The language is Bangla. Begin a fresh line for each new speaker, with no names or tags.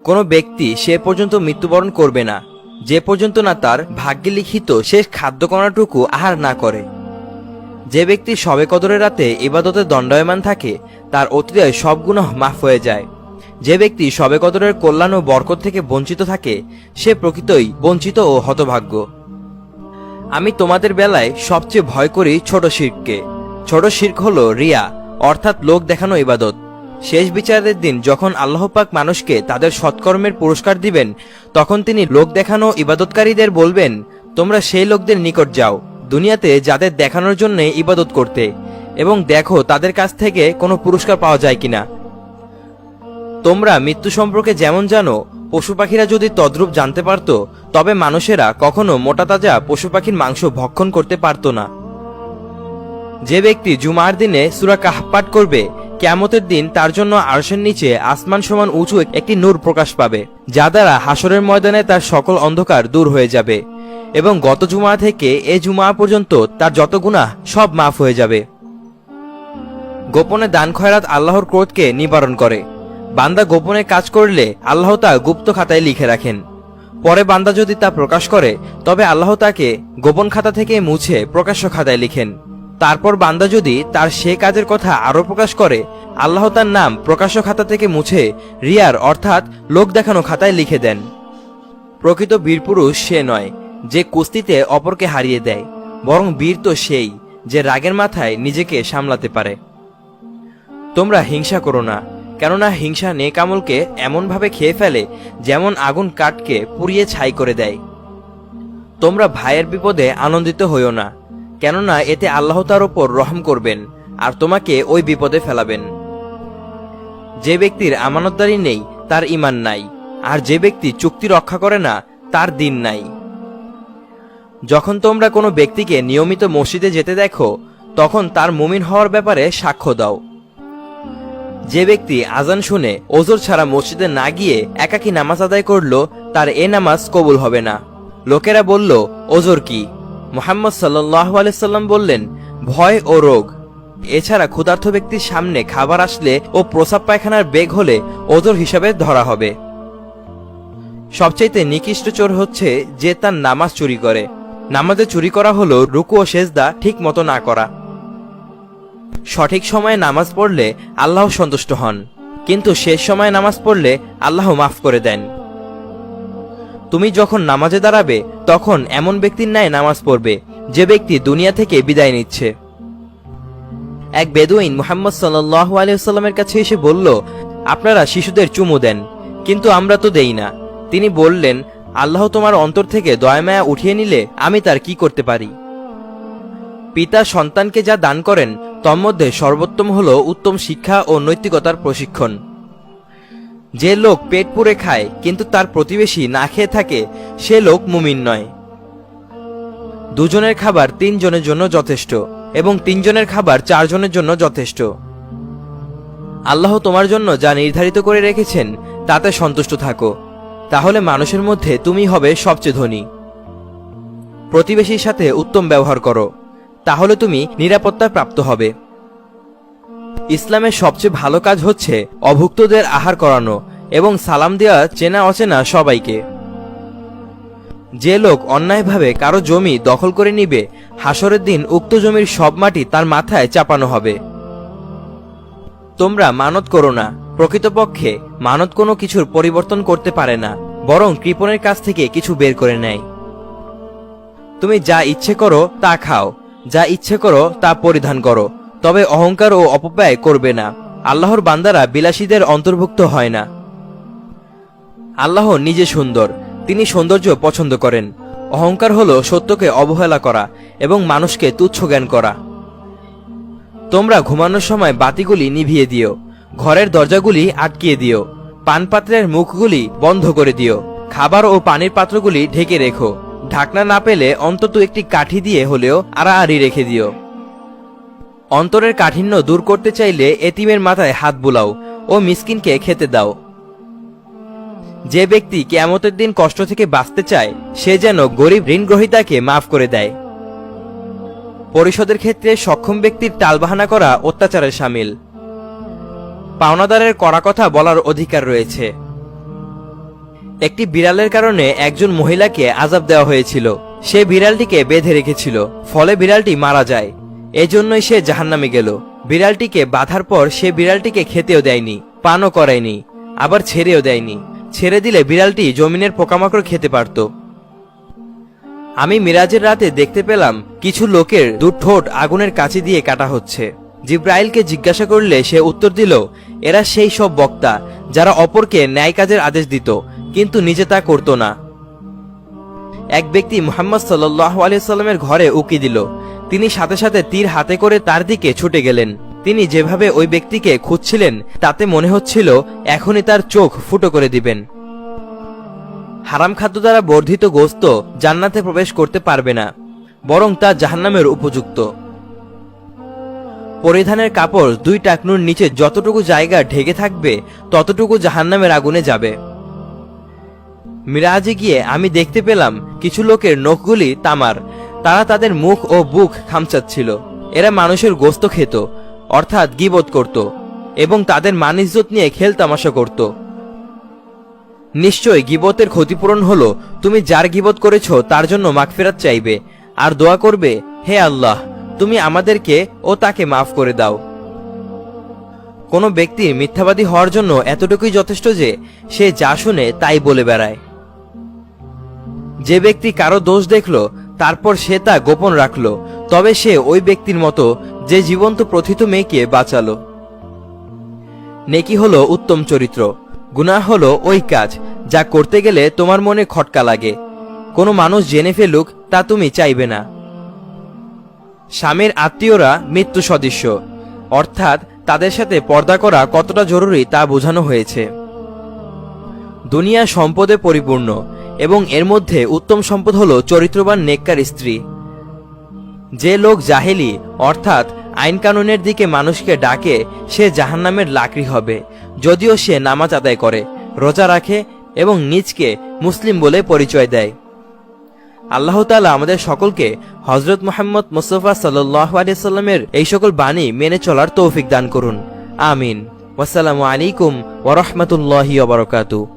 কোনো ব্যক্তি সে পর্যন্ত মৃত্যুবরণ করবে না যে পর্যন্ত না তার ভাগ্যে লিখিত শেষ খাদ্যকণাটুকু আহার না করে। যে ব্যক্তি শবে কদরের রাতে ইবাদতে দণ্ডায়মান থাকে তার অতীতের সব গুনাহ মাফ হয়ে যায়। যে ব্যক্তি শবে কদরের কল্যাণ ও বরকত থেকে বঞ্চিত থাকে সে প্রকৃতই বঞ্চিত ও হতভাগ্য। আমি তোমাদের বেলায় সবচেয়ে ভয় করি ছোট শিরককে। ছোট শিরক হলো রিয়া, অর্থাৎ লোক দেখানো ইবাদত। শেষ বিচারের দিন যখন আল্লাহ পাক মানুষকে তাদের সৎকর্মের পুরস্কার দিবেন, তখন তিনি লোক দেখানো ইবাদতকারীদের বলবেন, তোমরা সেই লোকদের নিকট যাও দুনিয়াতে যাদের দেখানোর জন্য ইবাদত করতে, এবং দেখো তাদের কাছ থেকে কোনো পুরস্কার পাওয়া যায় কিনা। তোমরা মৃত্যু সম্পর্কে যেমন জানো, পশু পাখিরা যদি তদ্রূপ জানতে পারত, তবে মানুষেরা কখনো মোটাতাজা পশু পাখির মাংস ভক্ষণ করতে পারত না। যে ব্যক্তি জুমার দিনে সূরা কাহফ পাঠ করবে, কিয়ামতের দিন তার জন্য আরশের নিচে আসমান সমান উঁচু একটি নূর প্রকাশ পাবে, যা দ্বারা হাসরের ময়দানে তার সকল অন্ধকার দূর হয়ে যাবে, এবং গত জুমা থেকে এ জুমা পর্যন্ত তার যত গুনাহ সব মাফ হয়ে যাবে। গোপনে দান খয়রাত আল্লাহর ক্রোধকে নিবারণ করে। বান্দা গোপনে কাজ করলে আল্লাহ তা গুপ্ত খাতায় লিখে রাখেন। পরে বান্দা যদি তা প্রকাশ করে, তবে আল্লাহ তাকে গোপন খাতা থেকে মুছে প্রকাশ্য খাতায় লিখেন। তারপর বান্দা যদি তার সে কাজের কথা আরো প্রকাশ করে, আল্লাহ তার নাম প্রকাশ্য খাতা থেকে মুছে রিয়ার অর্থাৎ লোক দেখানো খাতায় লিখে দেন। প্রকৃত বীরপুরুষ সে নয় যে কুস্তিতে অপরকে হারিয়ে দেয়, বরং বীর তো সেই যে রাগের মাথায় নিজেকে সামলাতে পারে। তোমরা হিংসা করো না, কেননা হিংসা নেক আমলকে এমনভাবে খেয়ে ফেলে যেমন আগুন কাঠকে পুড়িয়ে ছাই করে দেয়। তোমরা ভাইয়ের বিপদে আনন্দিত হইও না, কেননা এতে আল্লাহ তার ওপর রহম করবেন আর তোমাকে ওই বিপদে ফেলাবেন। যে ব্যক্তির আমানতদারি নেই তার ঈমান নাই, আর যে ব্যক্তি চুক্তি রক্ষা করে না তার দিন নাই। যখন তোমরা কোনো ব্যক্তিকে নিয়মিত মসজিদে যেতে দেখো, তখন তার মুমিন হওয়ার ব্যাপারে সাক্ষ্য দাও। যে ব্যক্তি আজান শুনে ওযর ছাড়া মসজিদে না গিয়ে একাকী নামাজ আদায় করল, তার এ নামাজ কবুল হবে না। লোকেরা বলল, ওযর কি? মুহাম্মদ সাল্লাল্লাহু আলাইহি সাল্লাম বললেন, ভয় ও রোগ। এছাড়া ক্ষুধার্ত ব্যক্তির সামনে খাবার আসলে ও প্রস্রাব পায়খানার বেগ হলে ওযর হিসাবে ধরা হবে। সবচাইতে নিকৃষ্ট চোর হচ্ছে যে তার নামাজ চুরি করে। নামাজে চুরি করা হলো রুকু ও সেজদা ঠিক মতো না করা। সঠিক সময়ে নামাজ পড়লে আল্লাহ সন্তুষ্ট হন, কিন্তু শেষ সময়ে নামাজ পড়লে আল্লাহ মাফ করে দেন। তুমি যখন নামাজে দাঁড়াবে তখন এমন ব্যক্তির ন্যায় নামাজ পড়বে যে ব্যক্তি দুনিয়া থেকে বিদায় নিচ্ছে। এক বেদুইন মুহাম্মদ সাল্লাল্লাহু আলাইহি ওয়াসাল্লামের কাছে এসে বলল, আপনারা শিশুদের চুমু দেন, কিন্তু আমরা তো দেই না। তিনি বললেন, আল্লাহ তোমার অন্তর থেকে দয়া মায়া উঠিয়ে নিলে আমি তার কি করতে পারি? পিতা সন্তানকে যা দান করেন তন্মধ্যে সর্বোত্তম হল উত্তম শিক্ষা ও নৈতিকতার প্রশিক্ষণ। যে লোক পেট পুরে খায় কিন্তু তার প্রতিবেশী না খেয়ে থাকে, সে লোক মুমিন নয়। দুজনের খাবার 3 জনের জন্য যথেষ্ট, এবং 3 জনের খাবার 4 জনের জন্য যথেষ্ট। আল্লাহ তোমার জন্য যা নির্ধারিত করে রেখেছেন তাতে সন্তুষ্ট থাকো, তাহলে মানুষের মধ্যে তুমি হবে সবচেয়ে ধনী। প্রতিবেশীর সাথে উত্তম ব্যবহার করো, তাহলে তুমি নিরাপত্তা প্রাপ্ত হবে। ইসলামের সবচেয়ে ভালো কাজ হচ্ছে অভুক্তদের আহার করানো এবং সালাম দেওয়া চেনা অচেনা সবাইকে। যে লোক অন্যায়ভাবে কারো জমি দখল করে নিবে, হাসরের দিন উক্ত জমির সব মাটি তার মাথায় চাপানো হবে। তোমরা মানত করো না, প্রকৃতপক্ষে মানত কোনো কিছুর পরিবর্তন করতে পারে না, বরং কৃপণের কাছ থেকে কিছু বের করে নেয়। তুমি যা ইচ্ছে করো তা খাও, যা ইচ্ছে করো তা পরিধান করো, তবে অহংকার ও অপব্যয় করবে না। আল্লাহর বান্দারা বিলাসীদের অন্তর্ভুক্ত হয় না। আল্লাহ নিজে সুন্দর, তিনি সৌন্দর্য পছন্দ করেন। অহংকার হলো সত্যকে অবহেলা করা এবং মানুষকে তুচ্ছ জ্ঞান করা। তোমরা ঘুমানোর সময় বাতিগুলি নিভিয়ে দিও, ঘরের দরজাগুলি আটকিয়ে দিও, পানপাত্রের মুখগুলি বন্ধ করে দিও, খাবার ও পানির পাত্রগুলি ঢেকে রেখো। ঢাকনা না পেলে অন্তত একটি কাঠি দিয়ে হলেও আড়াআড়ি রেখে দিও। অন্তরের কাঠিন্য দূর করতে চাইলে এতিমের মাথায় হাত বুলাও ও মিসকিনকে খেতে দাও। যে ব্যক্তি কিয়ামতের দিন কষ্ট থেকে বাঁচতে চায়, সে যেন গরিব ঋণগ্রহীতাকে মাফ করে দেয়। পরিশোধের ক্ষেত্রে সক্ষম ব্যক্তির টালবাহানা করা অত্যাচারের শামিল। পাওনাদারের কড়া কথা বলার অধিকার রয়েছে। একটি বিড়ালের কারণে একজন মহিলাকে আযাব দেওয়া হয়েছিল। সে বিড়ালটিকে বেঁধে রেখেছিল, ফলে বিড়ালটি মারা যায়। এজন্যই সে জাহান্নামে গেল। বিড়ালটিকে বাঁধার পর সে বিড়ালটিকে খেতেও দেয়নি, পানও করায়নি, আবার ছেড়েও দেয়নি। ছেড়ে দিলে বিড়ালটি জমিনের পোকামাকড় খেতে পারত। আমি মিরাজের রাতে দেখতে পেলাম কিছু লোকের দু ঠোঁট আগুনের কাঁচি দিয়ে কাটা হচ্ছে। জিব্রাইলকে জিজ্ঞাসা করলে সে উত্তর দিল, এরা সেই সব বক্তা যারা অপরকে ন্যায় কাজের আদেশ দিত, কিন্তু নিজে তা করত না। এক ব্যক্তি মুহাম্মদ সাল্লাল্লাহু আলাইহি সাল্লামের ঘরে উকি দিল। তিনি সাথে সাথে তীর হাতে করে তার দিকে ছুটে গেলেন। তিনি যেভাবে ওই ব্যক্তিকে খুঁজছিলেন তাতে মনে হচ্ছিল এখনই তার চোখ ফুটো করে দিবেন। হারাম খাদ্য দ্বারা বর্ধিত গোশত জান্নাতে প্রবেশ করতে পারবে না, বরং তা জাহান্নামের উপযুক্ত। পরিধানের কাপড় 2 টাকনুর নিচে যতটুকু জায়গা ঢেকে থাকবে ততটুকু জাহান্নামের আগুনে যাবে। মিরাজে গিয়ে আমি দেখতে পেলাম কিছু লোকের নখগুলি তামার। তারা তাদের মুখ ও বুক খামচাচ্ছিল। এরা মানুষের গোশত খেত, অর্থাৎ গীবত করত, এবং তাদের মান ইজ্জত নিয়ে খেল তামাশা করত। নিশ্চয় গীবতের ক্ষতিপূরণ হলো তুমি যার গীবত করেছ তার জন্য মাগফিরাত চাইবে আর দোয়া করবে, হে আল্লাহ, তুমি আমাদেরকে ও তাকে মাফ করে দাও। কোনো ব্যক্তি মিথ্যাবাদী হওয়ার জন্য এতটুকুই যথেষ্ট যে সে যা শুনে তাই বলে বেড়ায়। যে ব্যক্তি কারো দোষ দেখল তারপর সে তা গোপন রাখল, তবে সে ওই ব্যক্তির মতো যে জীবন্ত প্রথিত মেয়েকে বাঁচালো। নেকি হলো উত্তম চরিত্র, গুনাহ হলো ওই কাজ যা করতে গেলে তোমার মনে খটকা লাগে। কোনো মানুষ জেনে ফেলুক তা তুমি চাইবে না। স্বামীর আত্মীয়রা মৃত্যু সদৃশ্য, অর্থাৎ তাদের সাথে পর্দা করা কতটা জরুরি তা বোঝানো হয়েছে। দুনিয়া সম্পদে পরিপূর্ণ এবং এর মধ্যে উত্তম সম্পদ হলো চরিত্রবান নেককার স্ত্রী। যে লোক জাহেলি অর্থাৎ আইন কানুনের দিকে মানুষকে ডাকে সে জাহান্নামের লাকড়ি হবে, যদিও সে নামাজ আদায় করে, রোজা রাখে এবং নিজকে মুসলিম বলে পরিচয় দেয়। আল্লাহ তাআলা আমাদের সকলকে হযরত মুহাম্মদ মুস্তাফা সাল্লাল্লাহু আলাইহি সাল্লামের এই সকল বাণী মেনে চলার তৌফিক দান করুন। আমিন। ওয়াসসালামু আলাইকুম ওয়া রাহমাতুল্লাহি ওয়া বারাকাতুহু।